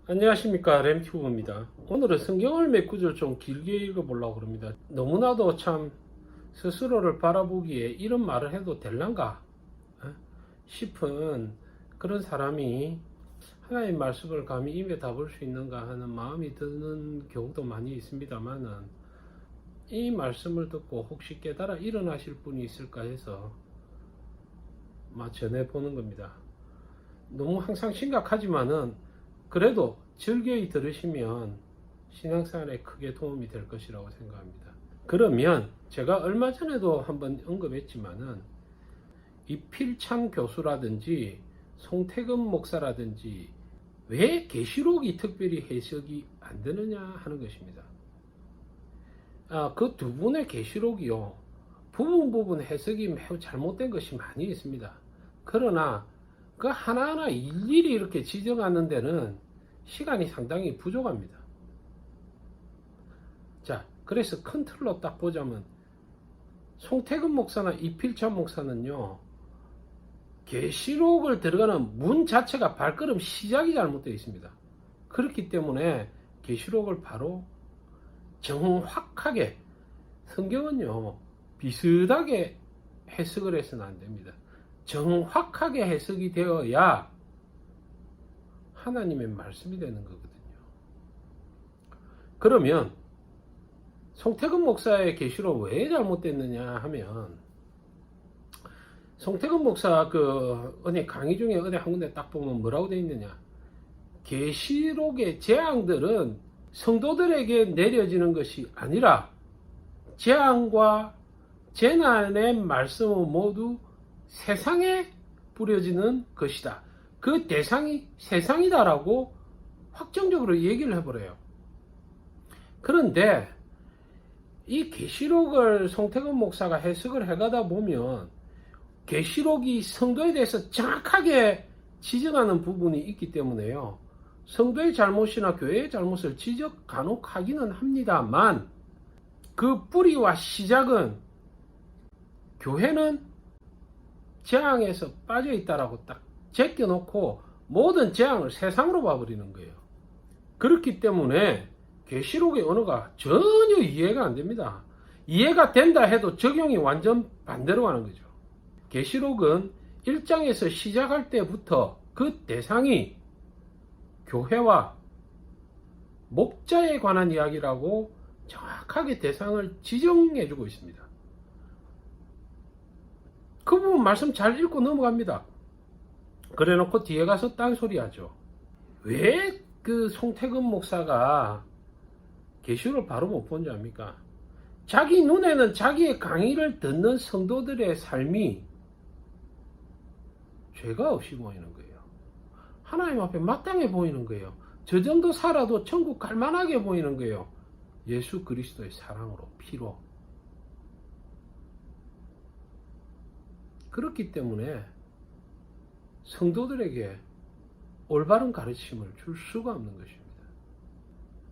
안녕하십니까, 램튜브입니다. 오늘은 성경을 몇 구절 좀 길게 읽어보려고 합니다. 너무나도 참 스스로를 바라보기에 이런 말을 해도 될란가 싶은 그런 사람이 하나님 말씀을 감히 입에 담을 수 있는가 하는 마음이 드는 경우도 많이 있습니다만은, 이 말씀을 듣고 혹시 깨달아 일어나실 분이 있을까 해서 전해보는 겁니다. 너무 항상 심각하지만은 그래도 즐겨이 들으시면 신앙생활에 크게 도움이 될 것이라고 생각합니다. 그러면 제가 얼마 전에도 한번 언급했지만은 이필찬 교수라든지 송태근 목사라든지 왜 계시록이 특별히 해석이 안 되느냐 하는 것입니다. 그 두 분의 계시록이요, 부분 해석이 매우 잘못된 것이 많이 있습니다. 그러나 그 하나하나 일일이 이렇게 지정하는 데는 시간이 상당히 부족합니다. 자, 그래서 큰 틀로 딱 보자면 송태근 목사나 이필찬 목사는요, 계시록을 들어가는 문 자체가 발걸음 시작이 잘못되어 있습니다. 그렇기 때문에 계시록을 바로 정확하게, 성경은요 비슷하게 해석을 해서는 안 됩니다. 정확하게 해석이 되어야 하나님의 말씀이 되는 거거든요. 그러면 송태근 목사의 계시록 왜 잘못됐느냐 하면, 송태근 목사 어디 강의 중에 어디 한 군데 딱 보면 뭐라고 되어 있느냐, 계시록의 재앙들은 성도들에게 내려지는 것이 아니라 재앙과 재난의 말씀은 모두 세상에 뿌려지는 것이다. 그 대상이 세상이다라고 확정적으로 얘기를 해버려요. 그런데 이 계시록을 송태근 목사가 해석을 해가다 보면 계시록이 성도에 대해서 정확하게 지적하는 부분이 있기 때문에요, 성도의 잘못이나 교회의 잘못을 지적 간혹 하기는 합니다만, 그 뿌리와 시작은 교회는 재앙에서 빠져 있다라고 딱 제껴놓고 모든 재앙을 세상으로 봐버리는 거예요. 그렇기 때문에 계시록의 언어가 전혀 이해가 안 됩니다. 이해가 된다 해도 적용이 완전 반대로 가는 거죠. 계시록은 1장에서 시작할 때부터 그 대상이 교회와 목자에 관한 이야기라고 정확하게 대상을 지정해주고 있습니다. 그 부분 말씀 잘 읽고 넘어갑니다. 그래 놓고 뒤에 가서 딴소리 하죠. 왜 그 송태근 목사가 계시록을 바로 못 본 줄 압니까? 자기 눈에는 자기의 강의를 듣는 성도들의 삶이 죄가 없이 보이는 거예요. 하나님 앞에 마땅해 보이는 거예요. 저 정도 살아도 천국 갈 만하게 보이는 거예요. 예수 그리스도의 사랑으로, 피로. 그렇기 때문에 성도들에게 올바른 가르침을 줄 수가 없는 것입니다.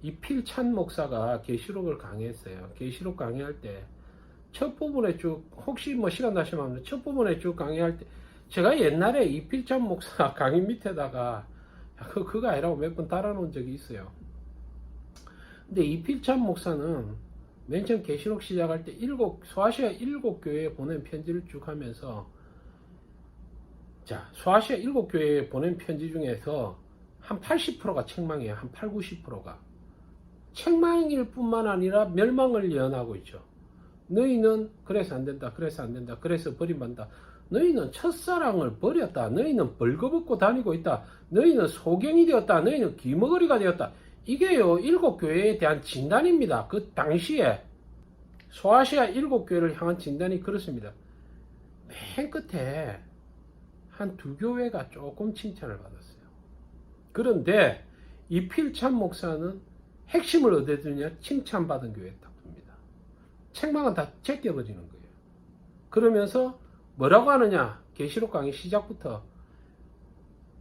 이필찬 목사가 계시록을 강의했어요. 계시록 강의할 때 첫 부분에 쭉, 혹시 시간 나시면 첫 부분에 쭉 강의할 때, 제가 옛날에 이필찬 목사 강의 밑에다가 그거 아니라고 몇 번 달아놓은 적이 있어요. 근데 이필찬 목사는 맨 처음 계시록 시작할 때 소아시아 7교회에 보낸 편지를 쭉 하면서, 자, 소아시아 7교회에 보낸 편지 중에서 한 80%가 책망이에요. 한 8, 90%가 책망일 뿐만 아니라 멸망을 예언하고 있죠. 너희는 그래서 안 된다, 그래서 안 된다, 그래서 버림받는다, 너희는 첫사랑을 버렸다, 너희는 벌거벗고 다니고 있다, 너희는 소경이 되었다, 너희는 귀머거리가 되었다. 이게요 7교회에 대한 진단입니다. 그 당시에 소아시아 7교회를 향한 진단이 그렇습니다. 맨 끝에 한 2교회가 조금 칭찬을 받았어요. 그런데 이필찬 목사는 핵심을 어디에 두냐, 칭찬받은 교회에 딱 둡니다. 책망은 다 제껴버리는 거예요. 그러면서 뭐라고 하느냐, 계시록 강의 시작부터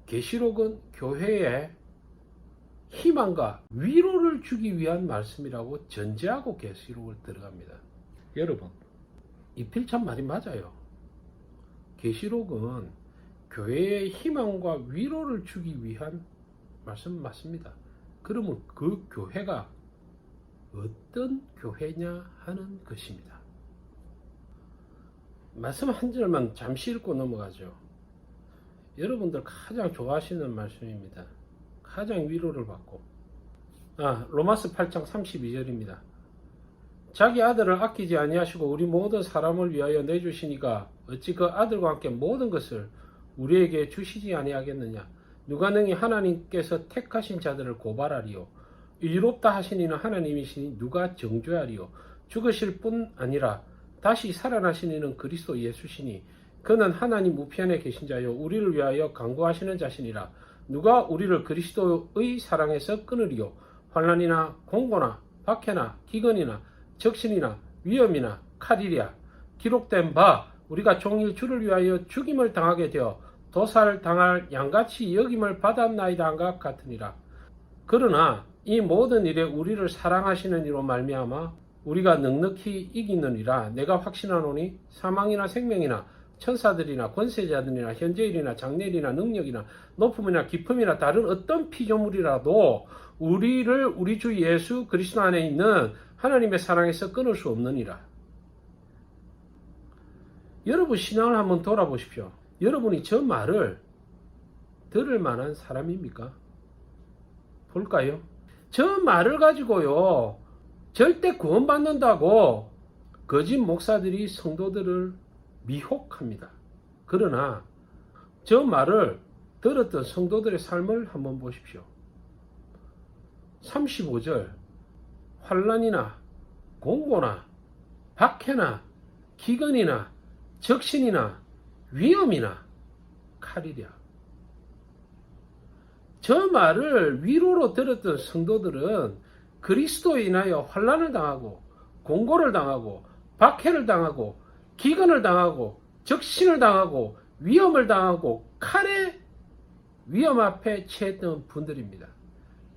계시록은 교회에 희망과 위로를 주기 위한 말씀이라고 전제하고 계시록을 들어갑니다. 여러분, 이필찬 말이 맞아요. 계시록은 교회의 희망과 위로를 주기 위한 말씀 맞습니다. 그러면 그 교회가 어떤 교회냐 하는 것입니다. 말씀 한 절만 잠시 읽고 넘어가죠. 여러분들 가장 좋아하시는 말씀입니다. 가장 위로를 받고. 로마서 8장 32절입니다. 자기 아들을 아끼지 아니하시고 우리 모든 사람을 위하여 내주시니까 어찌 그 아들과 함께 모든 것을 우리에게 주시지 아니하겠느냐. 누가 능히 하나님께서 택하신 자들을 고발하리요. 의롭다 하시니는 하나님이시니 누가 정죄하리요. 죽으실 뿐 아니라 다시 살아나시니는 그리스도 예수시니 그는 하나님 우편에 계신 자요 우리를 위하여 간구하시는 자시니라. 누가 우리를 그리스도의 사랑에서 끊으리요. 환난이나 공고나 박해나 기근이나 적신이나 위험이나 칼이랴. 기록된 바 우리가 종일 주를 위하여 죽임을 당하게 되어 도살당할 양같이 여김을 받았나이다 한것 같으니라. 그러나 이 모든 일에 우리를 사랑하시는 이로 말미암아 우리가 넉넉히 이기느니라. 내가 확신하노니 사망이나 생명이나 천사들이나 권세자들이나 현재일이나 장래일이나 능력이나 높음이나 깊음이나 다른 어떤 피조물이라도 우리를 우리 주 예수 그리스도 안에 있는 하나님의 사랑에서 끊을 수 없느니라. 여러분 신앙을 한번 돌아보십시오. 여러분이 저 말을 들을 만한 사람입니까? 볼까요? 저 말을 가지고요 절대 구원받는다고 거짓 목사들이 성도들을 미혹합니다. 그러나 저 말을 들었던 성도들의 삶을 한번 보십시오. 35절 환난이나 공고나 박해나 기근이나 적신이나 위험이나 칼이랴. 저 말을 위로로 들었던 성도들은 그리스도에 인하여 환난을 당하고 공고를 당하고 박해를 당하고 기근을 당하고 적신을 당하고 위험을 당하고 칼의 위험 앞에 처했던 분들입니다.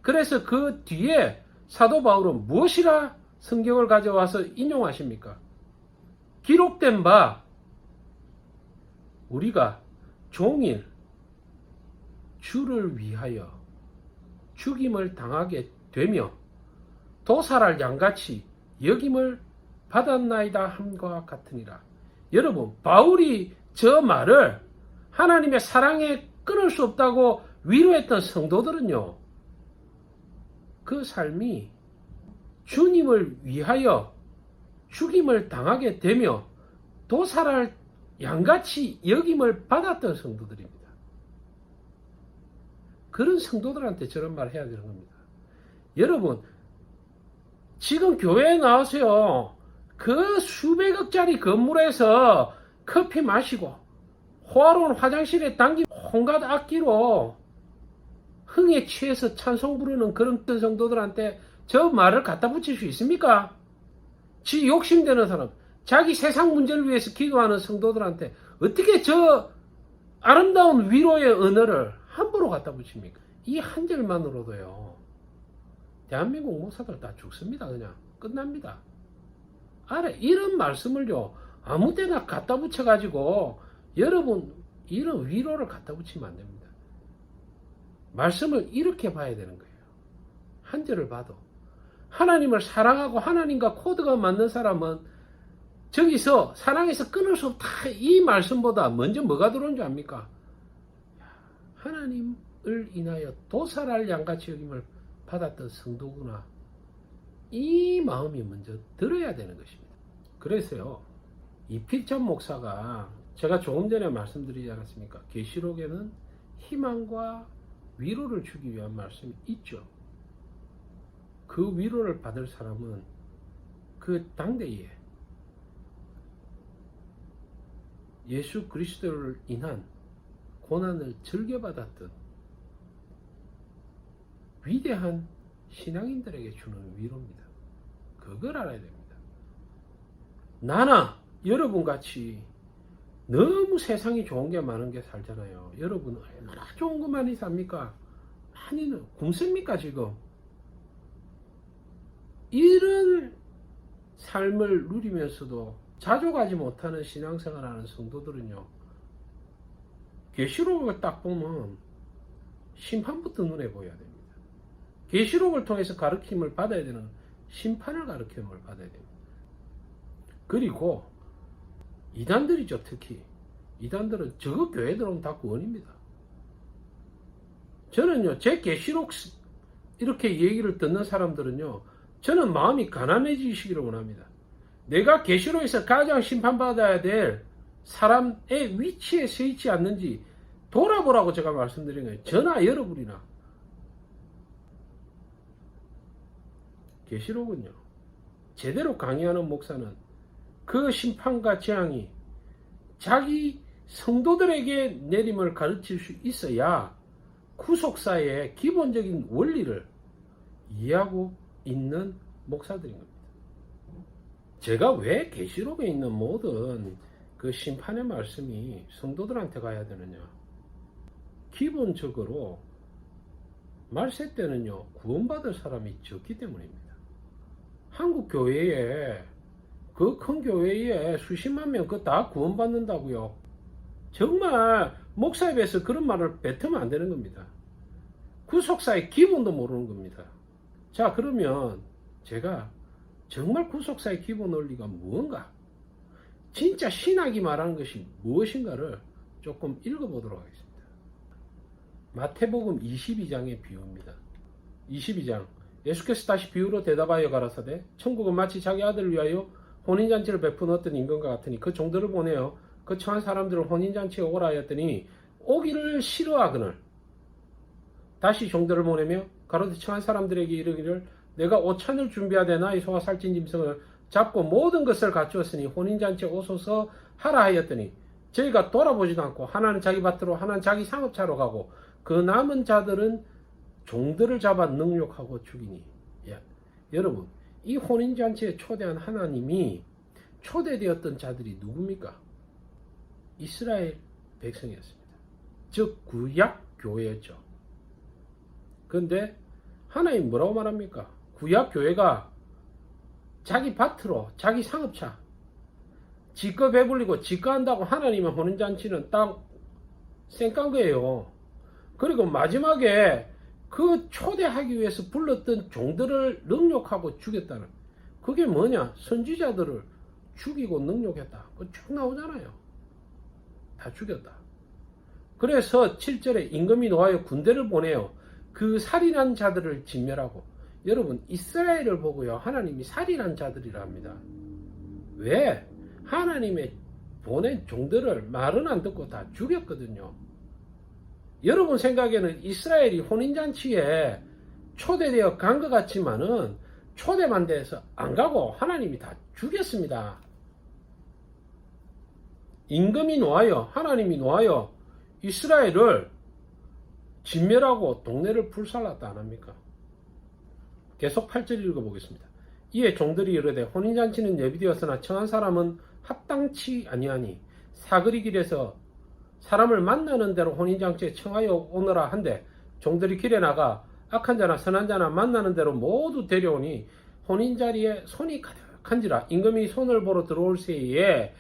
그래서 그 뒤에 사도 바울은 무엇이라 성경을 가져와서 인용하십니까? 기록된 바 우리가 종일 주를 위하여 죽임을 당하게 되며 도살할 양같이 여김을 받았나이다 함과 같으니라. 여러분 바울이 저 말을 하나님의 사랑에 끊을 수 없다고 위로했던 성도들은요 그 삶이 주님을 위하여 죽임을 당하게 되며 도살할 양같이 여김을 받았던 성도들입니다. 그런 성도들한테 저런 말 해야 되는 겁니다. 여러분 지금 교회에 나와서요 그 수백억짜리 건물에서 커피 마시고 호화로운 화장실에 담긴 온갖 악기로 흥에 취해서 찬송 부르는 그런 성도들한테 저 말을 갖다 붙일 수 있습니까? 지 욕심되는 사람, 자기 세상 문제를 위해서 기도하는 성도들한테 어떻게 저 아름다운 위로의 언어를 함부로 갖다 붙입니까? 이 한 절만으로도요 대한민국 목사들 다 죽습니다. 그냥 끝납니다. 이런 말씀을요 아무 데나 갖다 붙여가지고 여러분 이런 위로를 갖다 붙이면 안 됩니다. 말씀을 이렇게 봐야 되는 거예요. 한 절을 봐도 하나님을 사랑하고 하나님과 코드가 맞는 사람은 저기서 사랑에서 끊을 수 없다 이 말씀보다 먼저 뭐가 들어온 줄 압니까? 하나님을 인하여 도살할 양같이 여김을 받았던 성도구나 이 마음이 먼저 들어야 되는 것입니다. 그래서요 이필찬 목사가 제가 조금 전에 말씀드리지 않았습니까? 계시록에는 희망과 위로를 주기 위한 말씀이 있죠. 그 위로를 받을 사람은 그 당대에 예수 그리스도를 인한 고난을 즐겨받았던 위대한 신앙인들에게 주는 위로입니다. 그걸 알아야 됩니다. 나나 여러분 같이 너무 세상이 좋은 게 많은 게 살잖아요. 여러분 얼마나 좋은 것만이 삽니까? 많이는 굶습니까 지금? 이런 삶을 누리면서도 자족하지 못하는 신앙생활하는 성도들은요 계시록을 딱 보면 심판부터 눈에 보여야 됩니다. 계시록을 통해서 가르침을 받아야 되는 심판을 가르침을 받아야 됩니다. 그리고 이단들이죠. 특히 이단들은 저거 교회 들어오면 다 구원입니다. 저는요, 제 계시록 이렇게 얘기를 듣는 사람들은요, 저는 마음이 가난해지시기를 원합니다. 내가 계시록에서 가장 심판받아야 될 사람의 위치에 서 있지 않는지 돌아보라고 제가 말씀드린 거예요. 저나 여러분이나. 계시록은요, 제대로 강의하는 목사는 그 심판과 재앙이 자기 성도들에게 내림을 가르칠 수 있어야 구속사의 기본적인 원리를 이해하고 있는 목사들인 겁니다. 제가 왜 계시록에 있는 모든 그 심판의 말씀이 성도들한테 가야 되느냐? 기본적으로 말세 때는요, 구원받을 사람이 적기 때문입니다. 한국 교회에, 그 큰 교회에 수십만 명 그거 다 구원받는다고요? 정말 목사에 비해서 그런 말을 뱉으면 안 되는 겁니다. 구속사의 기본도 모르는 겁니다. 자, 그러면 제가 정말 구속사의 기본 원리가 무언가, 진짜 신학이 말하는 것이 무엇인가를 조금 읽어보도록 하겠습니다. 마태복음 22장의 비유입니다. 22장. 예수께서 다시 비유로 대답하여 가라사대 천국은 마치 자기 아들을 위하여 혼인잔치를 베푼 어떤 임금과 같으니 그 종들을 보내어 그 청한 사람들을 혼인잔치에 오라 하였더니 오기를 싫어하거늘 다시 종들을 보내며 가로되 청한 사람들에게 이르기를 내가 오찬을 준비하되 나의 소와 살찐 짐승을 잡고 모든 것을 갖추었으니 혼인잔치에 오소서 하라 하였더니 저희가 돌아보지도 않고 하나는 자기 밭으로 하나는 자기 상업차로 가고 그 남은 자들은 종들을 잡아 능욕하고 죽이니. 예. 여러분, 이 혼인잔치에 초대한 하나님이 초대되었던 자들이 누굽니까? 이스라엘 백성이었습니다. 즉 구약 교회였죠. 그런데 하나님 뭐라고 말합니까? 구약 교회가 자기 밭으로 자기 상업차 지껏 배불리고 지껏 한다고 하나님의 혼인잔치는 딱 쌩깐 거예요. 그리고 마지막에 그 초대하기 위해서 불렀던 종들을 능욕하고 죽였다는, 그게 뭐냐? 선지자들을 죽이고 능욕했다. 그거 쭉 나오잖아요. 다 죽였다. 그래서 7절에 임금이 노하여 군대를 보내요. 그 살인한 자들을 진멸하고. 여러분, 이스라엘을 보고요, 하나님이 살인한 자들이라 합니다. 왜? 하나님의 보낸 종들을 말은 안 듣고 다 죽였거든요. 여러분 생각에는 이스라엘이 혼인잔치에 초대되어 간 것 같지만은 초대만 돼서 안 가고 하나님이 다 죽였습니다. 임금이 놓아여, 하나님이 놓아여 이스라엘을 진멸하고 동네를 불살랐다 안 합니까? 계속 8절 읽어보겠습니다. 이에 종들이 이르되 혼인잔치는 예비되었으나 청한 사람은 합당치 아니하니 사거리 길에서 사람을 만나는 대로 혼인잔치에 청하여 오너라 한데 종들이 길에 나가 악한 자나 선한 자나 만나는 대로 모두 데려오니 혼인자리에 손이 가득한지라 임금이 손을 보러 들어올 새에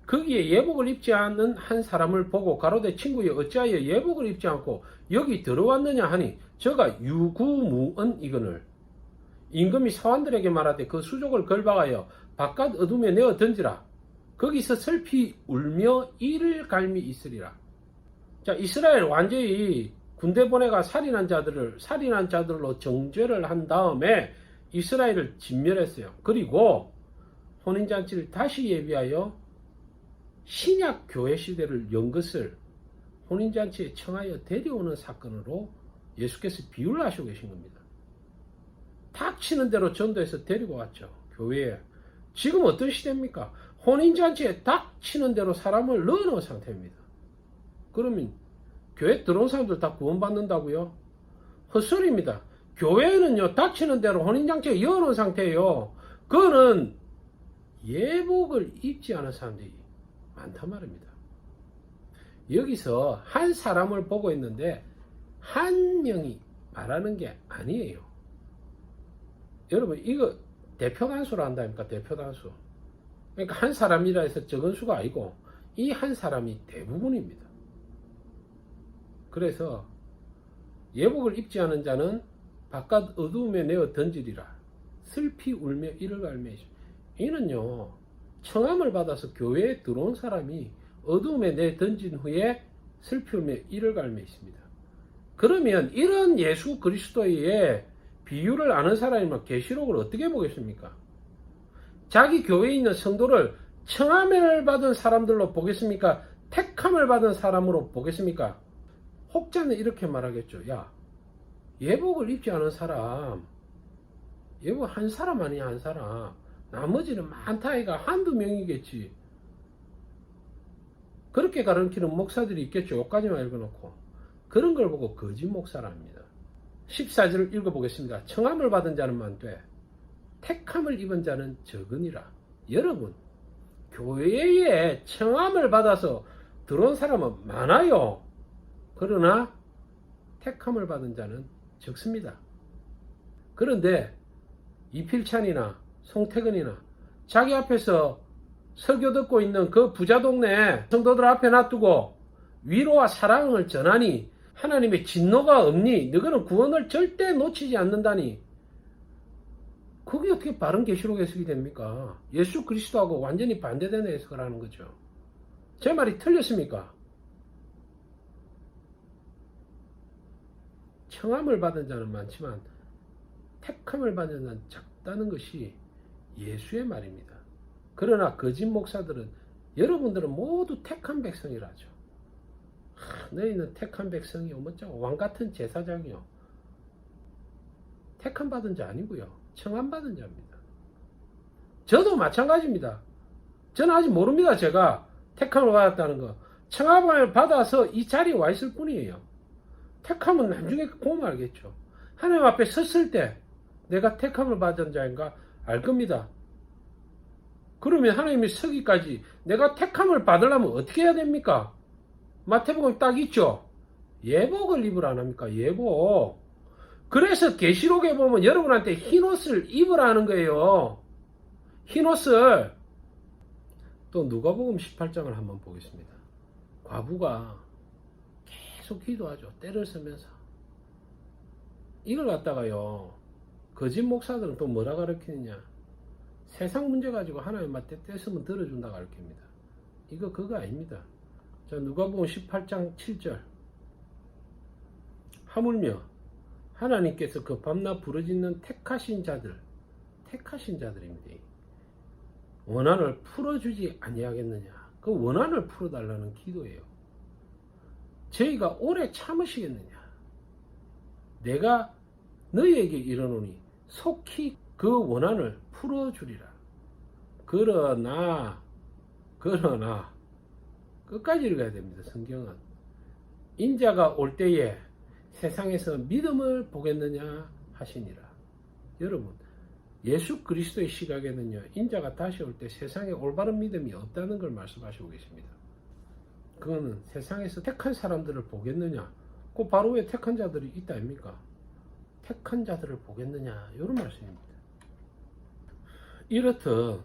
거기에 예복을 입지 않은 한 사람을 보고 가로되 친구여 어찌하여 예복을 입지 않고 여기 들어왔느냐 하니 저가 유구무언이거늘 임금이 사환들에게 말하되 그 수족을 걸박하여 바깥 어둠에 내어 던지라. 거기서 슬피 울며 이를 갈미 있으리라. 자, 이스라엘 완전히 군대 보내가 살인한 자들로 정죄를 한 다음에 이스라엘을 진멸했어요. 그리고 혼인잔치를 다시 예비하여 신약 교회 시대를 연 것을 혼인잔치에 청하여 데려오는 사건으로 예수께서 비유를 하시고 계신 겁니다. 닥치는 대로 전도해서 데리고 왔죠. 교회에. 지금 어떤 시대입니까? 혼인잔치에 닥치는 대로 사람을 넣어놓은 상태입니다. 그러면 교회 들어온 사람들 다 구원받는다고요? 헛소리입니다. 교회는요, 닥치는 대로 혼인잔치에 열어놓은 상태예요. 그거는 예복을 입지 않은 사람들이 많단 말입니다. 여기서 한 사람을 보고 있는데 한 명이 말하는 게 아니에요. 여러분, 이거 대표단수라 한다니까, 대표단수. 그러니까 한 사람이라 해서 적은 수가 아니고 이 한 사람이 대부분입니다. 그래서 예복을 입지 않은 자는 바깥 어두움에 내어 던지리라. 슬피 울며 이를 갈매. 이는요, 청함을 받아서 교회에 들어온 사람이 어두움에 내 던진 후에 슬피 울며 이를 갈매 있습니다. 그러면 이런 예수 그리스도의 비유를 아는 사람이면 계시록을 어떻게 보겠습니까? 자기 교회에 있는 성도를 청함을 받은 사람들로 보겠습니까? 택함을 받은 사람으로 보겠습니까? 혹자는 이렇게 말하겠죠. 야, 예복을 입지 않은 사람, 예복 한 사람 아니야, 한 사람. 나머지는 많다 아이가 한두 명이겠지. 그렇게 가르치는 목사들이 있겠죠. 여기까지만 읽어놓고. 그런 걸 보고 거짓 목사랍니다. 14절을 읽어보겠습니다. 청함을 받은 자는 많되 택함을 입은 자는 적으니라. 여러분, 교회에 청함을 받아서 들어온 사람은 많아요. 그러나 택함을 받은 자는 적습니다. 그런데 이필찬이나 송태근이나 자기 앞에서 설교 듣고 있는 그 부자 동네 성도들 앞에 놔두고 위로와 사랑을 전하니 하나님의 진노가 없니? 너희는 구원을 절대 놓치지 않는다니. 그게 어떻게 바른 계시록 해석이 됩니까? 예수 그리스도하고 완전히 반대되는 해석을 하는 거죠. 제 말이 틀렸습니까? 청함을 받은 자는 많지만 택함을 받은 자는 작다는 것이 예수의 말입니다. 그러나 거짓 목사들은 여러분들은 모두 택한 백성이라죠. 너희는 택한 백성이요, 뭐죠? 왕같은 제사장이요. 택함 받은 자 아니고요. 청함 받은 자입니다. 저도 마찬가지입니다. 저는 아직 모릅니다. 제가 택함을 받았다는 거. 청함을 받아서 이 자리에 와 있을 뿐이에요. 택함은 나중에 보면 알겠죠. 하나님 앞에 섰을 때 내가 택함을 받은 자인가 알 겁니다. 그러면 하나님이 서기까지 내가 택함을 받으려면 어떻게 해야 됩니까? 마태복음 딱 있죠. 예복을 입으라 안 합니까? 예복. 그래서 계시록에 보면 여러분한테 흰옷을 입으라는 거예요. 흰옷을. 또 누가복음 18장을 한번 보겠습니다. 과부가 계속 기도하죠. 때를 쓰면서. 이걸 갖다가요, 거짓 목사들은 또 뭐라 가르치느냐? 세상 문제 가지고 하나님한테 떼쓰면 들어준다 가르칩니다. 이거 그거 아닙니다. 자, 누가복음 18장 7절. 하물며 하나님께서 그 밤낮 부르짖는 택하신 자들입니다. 원한을 풀어주지 아니하겠느냐. 그 원한을 풀어달라는 기도예요. 저희가 오래 참으시겠느냐. 내가 너희에게 이르노니 속히 그 원한을 풀어주리라. 그러나 끝까지 읽어야 됩니다. 성경은. 인자가 올 때에 세상에서 믿음을 보겠느냐 하시니라. 여러분, 예수 그리스도의 시각에는요, 인자가 다시 올 때 세상에 올바른 믿음이 없다는 걸 말씀하시고 계십니다. 그거는 세상에서 택한 사람들을 보겠느냐, 그 바로 왜 택한 자들이 있다 아닙니까? 택한 자들을 보겠느냐, 이런 말씀입니다. 이렇듯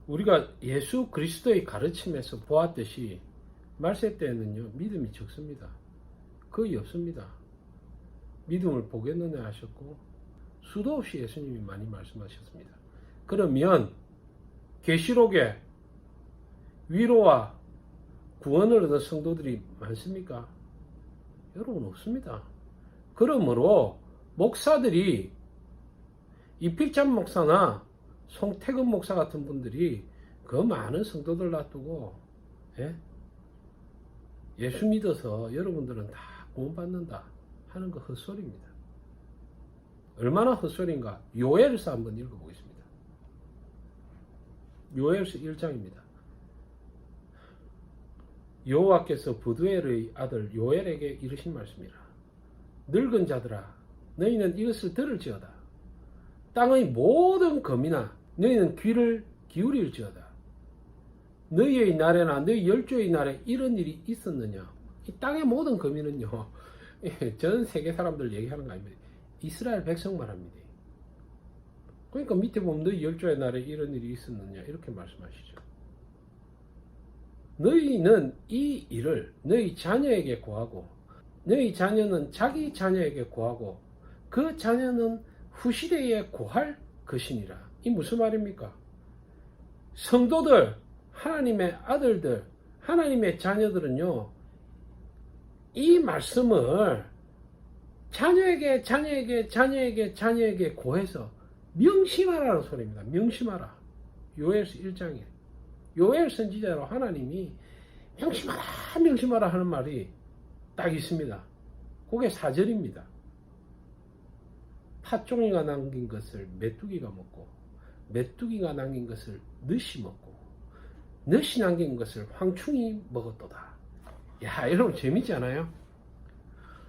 우리가 예수 그리스도의 가르침에서 보았듯이 말세 때에는요, 믿음이 적습니다. 거의 없습니다. 믿음을 보겠느냐 하셨고 수도 없이 예수님이 많이 말씀하셨습니다. 그러면 계시록에 위로와 구원을 얻은 성도들이 많습니까? 여러분, 없습니다. 그러므로 목사들이 이필찬 목사나 송태근 목사 같은 분들이 그 많은 성도들 놔두고 예수 믿어서 여러분들은 다 구원받는다 하는 거 헛소리입니다. 얼마나 헛소리인가? 요엘서 한번 읽어보겠습니다. 요엘서 1장입니다. 여호와께서 부두엘의 아들 요엘에게 이르신 말씀이라. 늙은 자들아, 너희는 이것을 들을지어다. 땅의 모든 거민아, 너희는 귀를 기울일지어다. 너희의 날에나 너희 열조의 날에 이런 일이 있었느냐? 이 땅의 모든 거민은요, 전 세계 사람들 얘기하는 거 아닙니다. 이스라엘 백성만 합니다. 그러니까 밑에 보면 너희 열조의 날에 이런 일이 있었느냐 이렇게 말씀하시죠. 너희는 이 일을 너희 자녀에게 고하고 너희 자녀는 자기 자녀에게 고하고 그 자녀는 후시대에 고할 것이니라. 이 무슨 말입니까? 성도들, 하나님의 아들들, 하나님의 자녀들은요, 이 말씀을 자녀에게 고해서 명심하라는 소리입니다. 명심하라. 요엘서 1장에 요엘 선지자로 하나님이 명심하라 하는 말이 딱 있습니다. 그게 4절입니다. 팥종이가 남긴 것을 메뚜기가 먹고 메뚜기가 남긴 것을 늑이 먹고 늑이 남긴 것을 황충이 먹었도다. 야, 여러분 재밌지 않아요?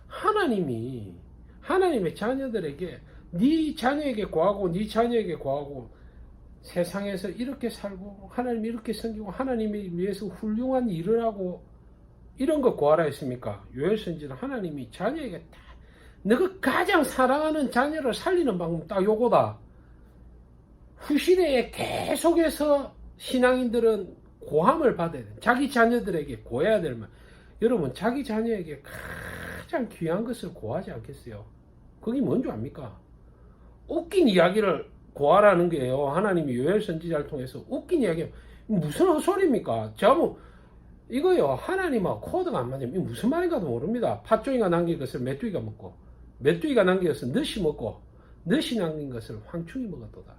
하나님의 자녀들에게 네 자녀에게 고하고 네 자녀에게 고하고 세상에서 이렇게 살고 하나님 이렇게 섬기고 하나님을 위해서 훌륭한 일을 하고 이런 거 고하라 했습니까? 요엘 선지는 하나님이 자녀에게 딱 너가 가장 사랑하는 자녀를 살리는 방법 딱 요거다. 후시대에 계속해서 신앙인들은 고함을 받아야 돼. 자기 자녀들에게 고해야 될 말. 여러분 자기 자녀에게 가장 귀한 것을 고하지 않겠어요? 그게 뭔지 압니까? 웃긴 이야기를 고하라는 게요. 하나님이 요엘 선지자를 통해서 웃긴 이야기. 무슨 헛소리입니까? 저뭐 이거요. 하나님하고 코드가 안 맞으면 이게 무슨 말인가도 모릅니다. 팥종이가 남긴 것을 메뚜기가 먹고 메뚜기가 남긴 것을 늑이 먹고 늑이 남긴 것을 황충이 먹었도다.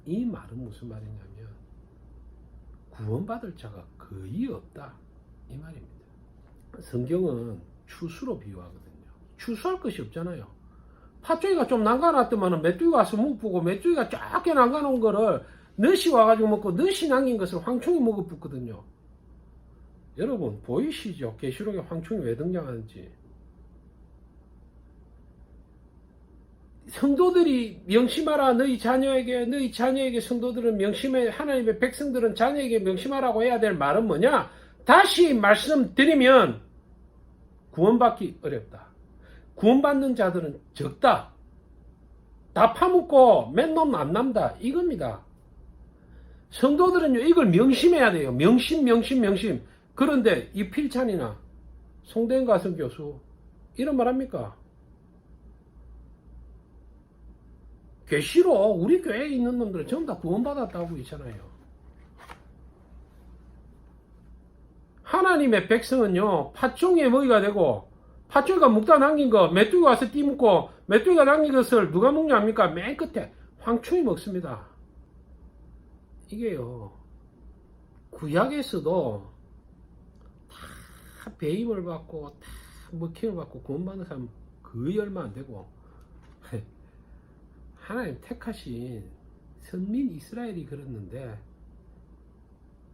이 말은 무슨 말이냐면 구원받을 자가 거의 없다 이 말입니다. 성경은 추수로 비유하거든요. 추수할 것이 없잖아요. 팥종이가 좀 남가놨더만 메뚜기가 와서 묵고 메뚜기가 작게 남가놓은 거를 늑이 와가지고 먹고 늑이 남긴 것을 황충이 먹어붙거든요. 여러분 보이시죠? 계시록에 황충이 왜 등장하는지. 성도들이 명심하라. 너희 자녀에게 성도들은 명심해. 하나님의 백성들은 자녀에게 명심하라고 해야 될 말은 뭐냐? 다시 말씀드리면 구원받기 어렵다. 구원받는 자들은 적다. 다 파묻고 맨놈 안 남다. 이겁니다. 성도들은요 이걸 명심해야 돼요. 명심. 그런데 이 필찬이나 송대현 가성 교수 이런 말 합니까? 계시로 우리 교회에 있는 놈들은 전부 다 구원받았다고 있잖아요. 하나님의 백성은요 팥종의 먹이가 되고 팥종이가 묵다 남긴 거 메뚜기가 와서 띠묻고 메뚜기가 남긴 것을 누가 먹냐 합니까? 맨 끝에 황충이 먹습니다. 이게요 구약에서도 다 배임을 받고 다 먹힘을 받고 구원받는 사람 거의 얼마 안 되고 하나님 택하신 선민 이스라엘이 그랬는데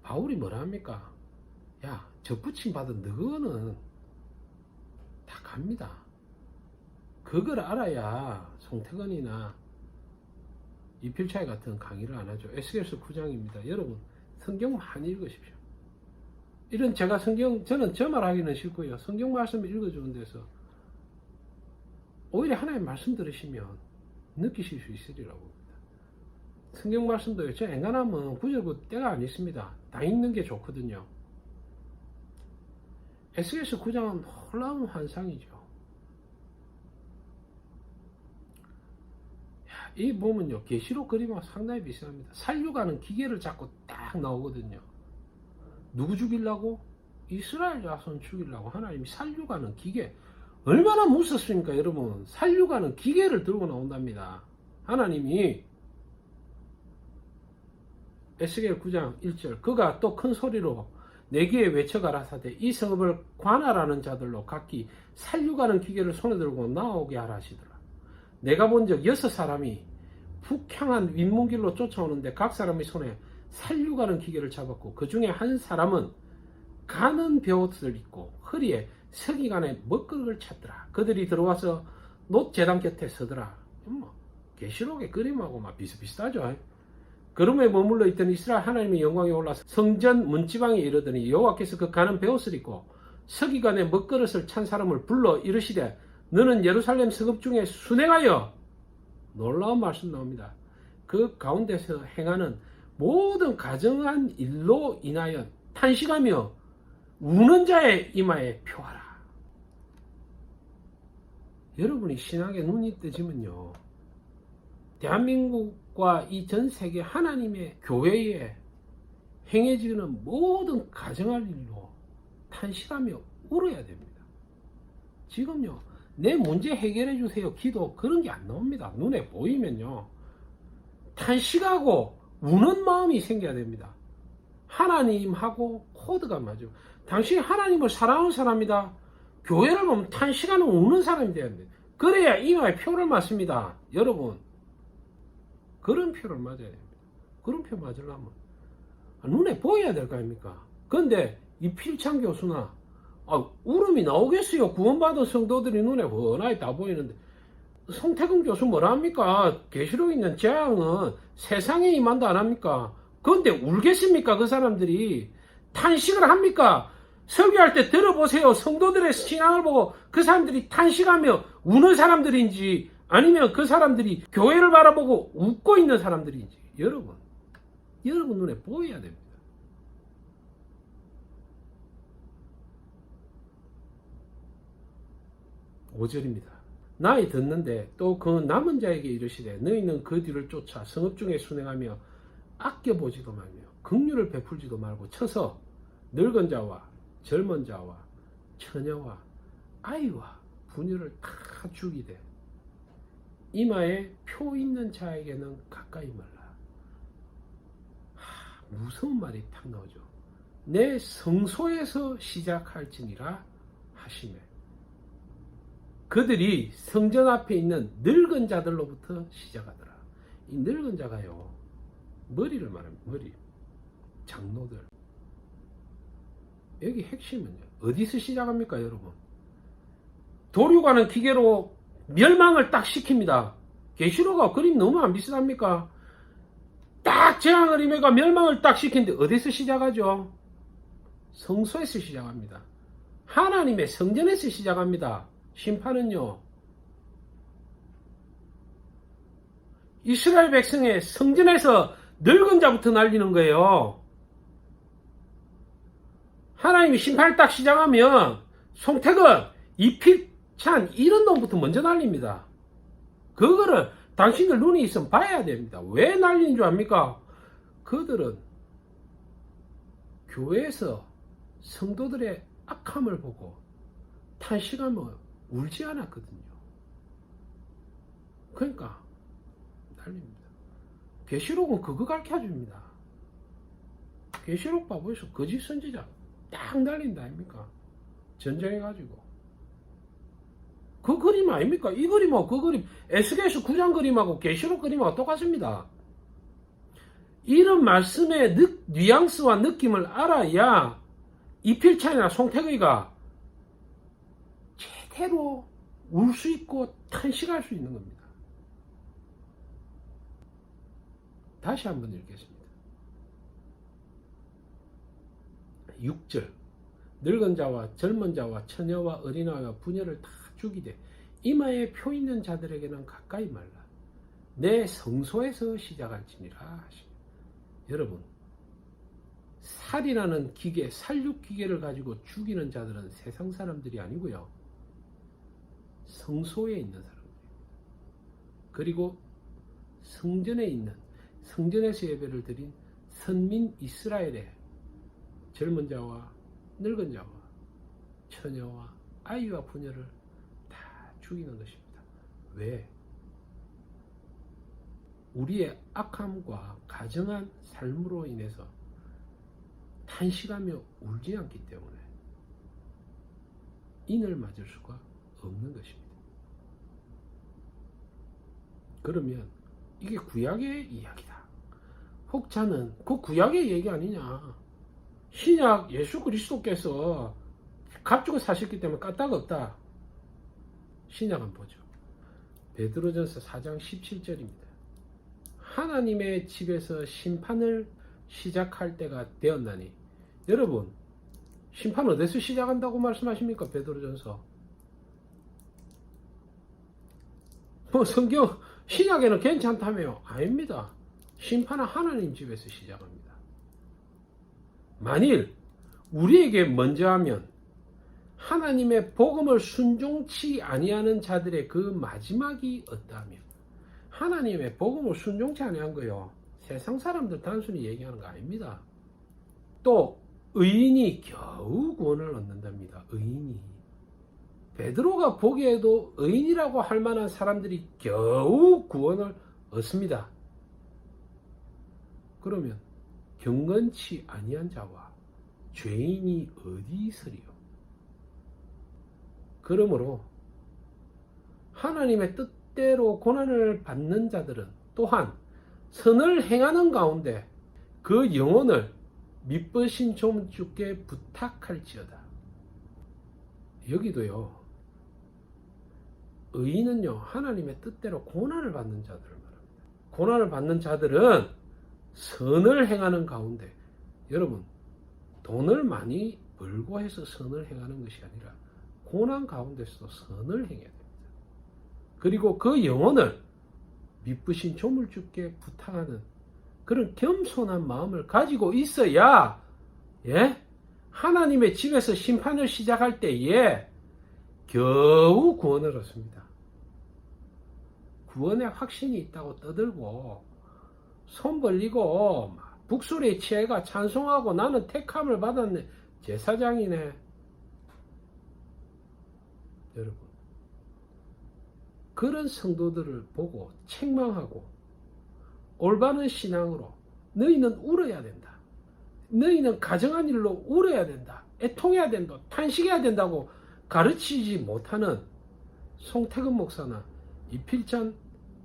바울이 뭐라 합니까? 야, 접붙임 받은 너는 다 갑니다. 그걸 알아야 송태건이나 이필차이 같은 강의를 안 하죠. 에스겔서 9장입니다. 여러분 성경 많이 읽으십시오. 이런 제가 저는 저 말하기는 싫고요. 성경 말씀을 읽어주는 데서 오히려 하나님 말씀 들으시면 느끼실 수 있으리라고 봅니다. 성경 말씀도요. 저 앵간하면 구절구 때가 안 있습니다. 다 읽는 게 좋거든요. 에스겔서 9장은 놀라운 환상이죠. 이 보면요 계시록 그림하고 상당히 비슷합니다. 살려가는 기계를 잡고 딱 나오거든요. 누구 죽이려고? 이스라엘 자손 죽이려고 하나님이 살려가는 기계. 얼마나 무섭습니까 여러분. 살려가는 기계를 들고 나온답니다. 하나님이. 에스겔 9장 1절 그가 또 큰 소리로 내 귀에 외쳐가라사대 이 성읍을 관할하는 자들로 각기 살려가는 기계를 손에 들고 나오게 하라 하시더라. 내가 본 적 6사람이 북향한 윗문길로 쫓아오는데 각 사람의 손에 살려가는 기계를 잡았고 그 중에 한 사람은 가는 베옷을 입고 허리에 서기관의 먹거리를 찼더라. 그들이 들어와서 놋 제단 곁에 서더라. 계시록의 그림하고 막 비슷비슷하죠. 그rum에 머물러 있던 이스라엘 하나님의 영광이 올라서 성전 문지방에 이르더니 여호와께서 그 가는 베옷을 입고 서기관의 먹그릇을 찬 사람을 불러 이르시되 너는 예루살렘 성읍 중에 순행하여 놀라운 말씀 나옵니다. 그 가운데서 행하는 모든 가정한 일로 인하여 탄식하며 우는 자의 이마에 표하라. 여러분이 신학에 눈이 뜨지면요, 대한민국과 이 전 세계 하나님의 교회에 행해지는 모든 가정할 일로 탄식하며 울어야 됩니다. 지금요, 내 문제 해결해 주세요 기도 그런 게 안 나옵니다. 눈에 보이면요, 탄식하고 우는 마음이 생겨야 됩니다. 하나님하고 코드가 맞아요. 당신이 하나님을 사랑하는 사람이다. 교회를 보면 탄식하는 우는 사람이 돼야 됩니다. 그래야 이마에 표를 맞습니다. 여러분, 그런 표를 맞아야 됩니다. 그런 표 맞으려면 눈에 보여야 될 거 아닙니까? 그런데 이 필찬 교수나 울음이 나오겠어요. 구원받은 성도들이 눈에 훤하게 다 보이는데, 송태근 교수 뭐라 합니까? 계시록에 있는 재앙은 세상에 임한다 안 합니까? 그런데 울겠습니까? 그 사람들이 탄식을 합니까? 설교할 때 들어보세요. 성도들의 신앙을 보고 그 사람들이 탄식하며 우는 사람들인지, 아니면 그 사람들이 교회를 바라보고 웃고 있는 사람들인지, 여러분 눈에 보여야 됩니다. 5절입니다. 나이 듣는데 또 그 남은 자에게 이르시되 너희는 그 뒤를 쫓아 성읍 중에 순행하며 아껴보지도 말며 긍휼을 베풀지도 말고 쳐서 늙은 자와 젊은 자와 처녀와 아이와 부녀를 다 죽이되 이마에 표 있는 자에게는 가까이 말라. 무서운 말이 탁 나오죠. 내 성소에서 시작할지니라 하시매, 그들이 성전 앞에 있는 늙은 자들로부터 시작하더라. 이 늙은 자가요, 머리를 말합니다. 머리, 장로들. 여기 핵심은요, 어디서 시작합니까 여러분? 도류가는 기계로 멸망을 딱 시킵니다. 계시록과 그림 너무 안 비슷합니까? 딱 재앙을 임해가 멸망을 딱 시키는데 어디서 시작하죠? 성소에서 시작합니다. 하나님의 성전에서 시작합니다. 심판은요, 이스라엘 백성의 성전에서 늙은 자부터 날리는 거예요. 하나님이 심판을 딱 시작하면 송태근, 이필찬 이런 놈부터 먼저 날립니다. 그거를 당신들 눈이 있으면 봐야 됩니다. 왜 날리는 줄 압니까? 그들은 교회에서 성도들의 악함을 보고 탄식하며 울지 않았거든요. 그러니까 날립니다. 계시록은 그거 가르쳐줍니다. 계시록 바보에서 거짓 선지자 딱 날린다 아닙니까? 전쟁해가지고. 그 그림 아닙니까? 이 그림하고 그 그림, 에스겔서 9장 그림하고 계시록 그림하고 똑같습니다. 이런 말씀의 뉘앙스와 느낌을 알아야 이필찬이나 송태근이가 제대로 울 수 있고 탄식할 수 있는 겁니다. 다시 한번 읽겠습니다. 6절, 늙은 자와 젊은 자와 처녀와 어린아이와 부녀를 다 죽이되 이마에 표 있는 자들에게는 가까이 말라. 내 성소에서 시작할지니라 하시니. 여러분, 살이라는 기계, 살육 기계를 가지고 죽이는 자들은 세상 사람들이 아니고요, 성소에 있는 사람들입니다. 그리고 성전에 있는, 성전에서 예배를 드린 선민 이스라엘의 젊은 자와 늙은 자와 처녀와 아이와 부녀를 다 죽이는 것입니다. 왜? 우리의 악함과 가정한 삶으로 인해서 탄식하며 울지 않기 때문에 인을 맞을 수가 없는 것입니다. 그러면 이게 구약의 이야기다. 혹자는 그 구약의 얘기 아니냐, 신약 예수 그리스도께서 갑주고 사셨기 때문에 까딱 없다. 신약은 보죠. 베드로전서 4장 17절입니다. 하나님의 집에서 심판을 시작할 때가 되었나니. 여러분, 심판 어디서 시작한다고 말씀하십니까? 베드로전서. 성경 신약에는 괜찮다며요. 아닙니다. 심판은 하나님 집에서 시작합니다. 만일 우리에게 먼저 하면 하나님의 복음을 순종치 아니하는 자들의 그 마지막이 어떠하며, 하나님의 복음을 순종치 아니한 거요, 세상 사람들 단순히 얘기하는 거 아닙니다. 또 의인이 겨우 구원을 얻는답니다. 의인이. 베드로가 보기에도 의인이라고 할 만한 사람들이 겨우 구원을 얻습니다. 그러면 경건치 아니한 자와 죄인이 어디 있으리요? 그러므로 하나님의 뜻대로 고난을 받는 자들은 또한 선을 행하는 가운데 그 영혼을 미쁘신 주께 부탁할지어다. 여기도요, 의인은요, 하나님의 뜻대로 고난을 받는 자들을 말합니다. 고난을 받는 자들은 선을 행하는 가운데, 여러분, 돈을 많이 벌고 해서 선을 행하는 것이 아니라 고난 가운데서도 선을 행해야 됩니다. 그리고 그 영혼을 미쁘신 조물주께 부탁하는 그런 겸손한 마음을 가지고 있어야, 하나님의 집에서 심판을 시작할 때에 겨우 구원을 얻습니다. 구원의 확신이 있다고 떠들고 손 벌리고 북소리에 취해가 찬송하고 나는 택함을 받았네, 제사장이네. 여러분, 그런 성도들을 보고 책망하고 올바른 신앙으로 너희는 울어야 된다, 너희는 가정한 일로 울어야 된다, 애통해야 된다, 탄식해야 된다고 가르치지 못하는 송태근 목사나 이필찬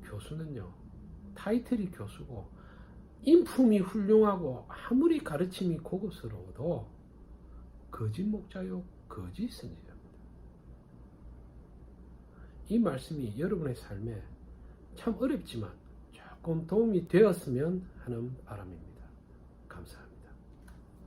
교수는요, 타이틀이 교수고 인품이 훌륭하고 아무리 가르침이 고급스러워도 거짓 목자요, 거짓 선지자입니다. 이 말씀이 여러분의 삶에 참 어렵지만 조금 도움이 되었으면 하는 바람입니다. 감사합니다.